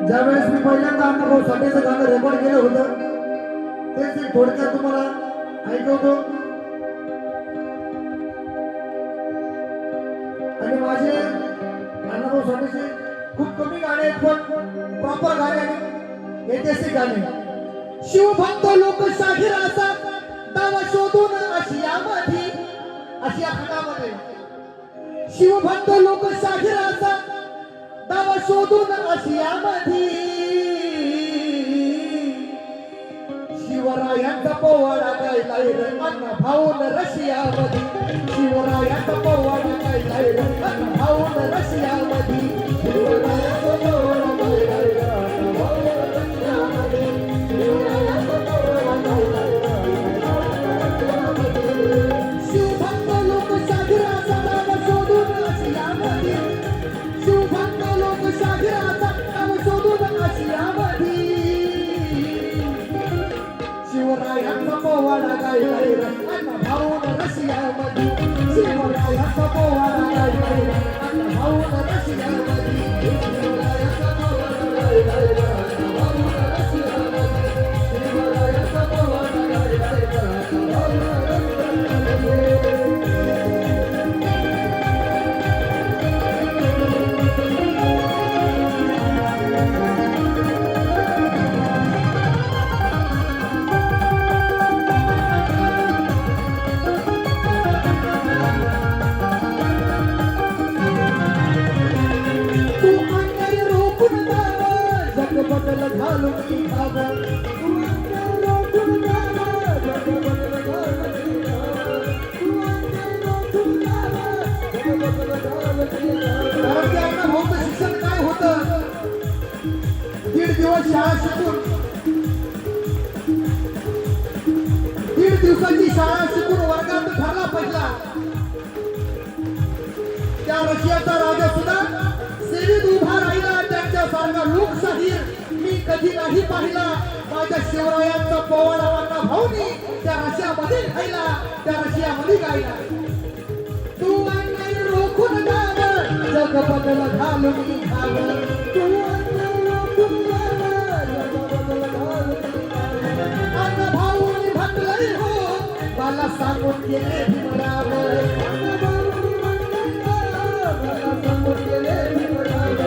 ज्यावेळेस मी पहिल्यांदा अण्णाभाऊ साठेचं गाणं रेकॉर्ड केलं होतं तेच एक थोडक्यात तुम्हाला ऐकवतो. आणि माझे अण्णाभाऊ साठेचे खूप कमी गाणे आहेत पण प्रॉपर गाणे आणि ऐतिहासिक गाणे. शिवभक्त लोक शाहीर असतात दावा शोधून आशियामध्ये आशिया खंडामध्ये. शिवभक्त लोक शाहीर असतात दावा शोधून आशियामध्ये. शिवरायांचा पोवाडा गायलाय रे अण्णाभाऊन रशियामध्ये. शिवरायांचा पोवाडा गायलाय रे अण्णाभाऊन रशियामध्ये. शिवरायांचा पोवाडा गायलाय रे अण्णाभाऊन रशियामध्ये. शिवरायांचा पोवाडा गायलाय रे अण्णाभाऊन रशियामध्ये. शिवभक्त लोक शाहीर असतात दावा शोधून आशियामध्ये. शिवभक्त लोक शाहीर असतात दावा शोधून आशियामध्ये. शिवरायांचा पोवाडा गायलाय रे अण्णाभाऊन रशियामध्ये. शिवरायांचा पोवाडा गायलाय रे अण्णाभाऊन रशियामध्ये. शिवरायांचा पोवाडा गायलाय रे अण्णाभाऊन रशियामध्ये. शिवरायांचा पोवाडा गायलाय रे अण्णाभाऊन रशियामध्ये. बदल घालून घावं तू अंतर रोखून घावं. जग बदल घालून घावं तू अंतर रोखून घावं. जग बदल घालून घावं. कारण की अण्णाभाऊचं शिक्षण काय होतं. 1.5 दिवस शाळा शिकून 1.5 दिवसाची शाळा शिकून वर्गात ठरला पहिला. त्या रशियाचा राजा सुद्धा सेवेत उभा राहिला. त्यांच्यासारखा लोकशाहीर मी कधी नाही पाहिला. माझ्या शिवरायांचा पोवाडा अण्णाभाऊनी त्या रशियामध्ये गायला. त्या रशियामध्ये गायला. तू अन्याय रोखून गावं जग बदल घालून घावं. तू अन्याय रोखून गावं जग बदल घालून घावं. अण्णाभाऊनी म्हटलंय हो मला सांगून गेले भीमराव. अण्णाभाऊनी म्हटलंय हो मला सांगून गेले भीमराव.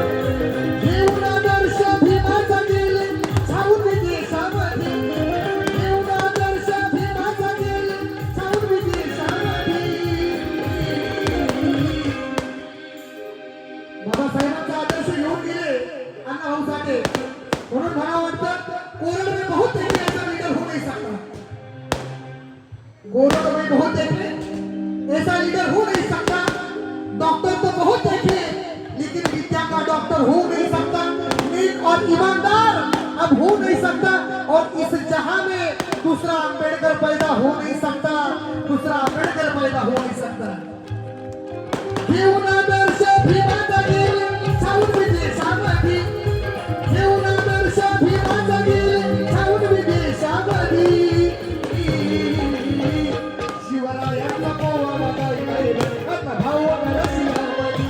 घेऊन आदर्श भीमाचा गेले छाऊन विदेशामध्ये. घेऊन आदर्श भीमाचा गेले छाऊन विदेशामध्ये. बाबासाहेबांचा आदर्श घेऊन गेले अण्णाभाऊ साठे. म्हणून मला वाटतं कोरड में बहुत देखने ऐसा लीडर हो नहीं सकता. कोरड में बहुत देखने ऐसा लीडर हो नहीं सकता. डॉक्टर तो बहुत देखे लेकिन विद्या का डॉक्टर हो नहीं सकता. नेक और ईमानदार अब हो नहीं सकता. और इस जहां में दूसरा अंबेडकर पैदा हो नहीं सकता. दूसरा अंबेडकर पैदा हो नहीं सकता. घेऊन आदर्श भीमाचा गेले छाऊन विदेशामध्ये. घेऊन आदर्श भीमाचा गेले छाऊन विदेशामध्ये. शिवरायांचा पोवाडा गायलाय रे अण्णाभाऊन रशियामध्ये.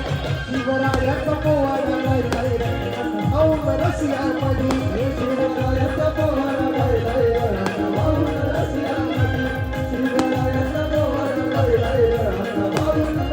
शिवरायांचा पोवाडा गायलाय रे अण्णाभाऊन रशियामध्ये. शिवरायांचा पोवाडा गायलाय रे अण्णाभाऊन रशियामध्ये. शिवरायांचा पोवाडा गायलाय रे अण्णाभाऊन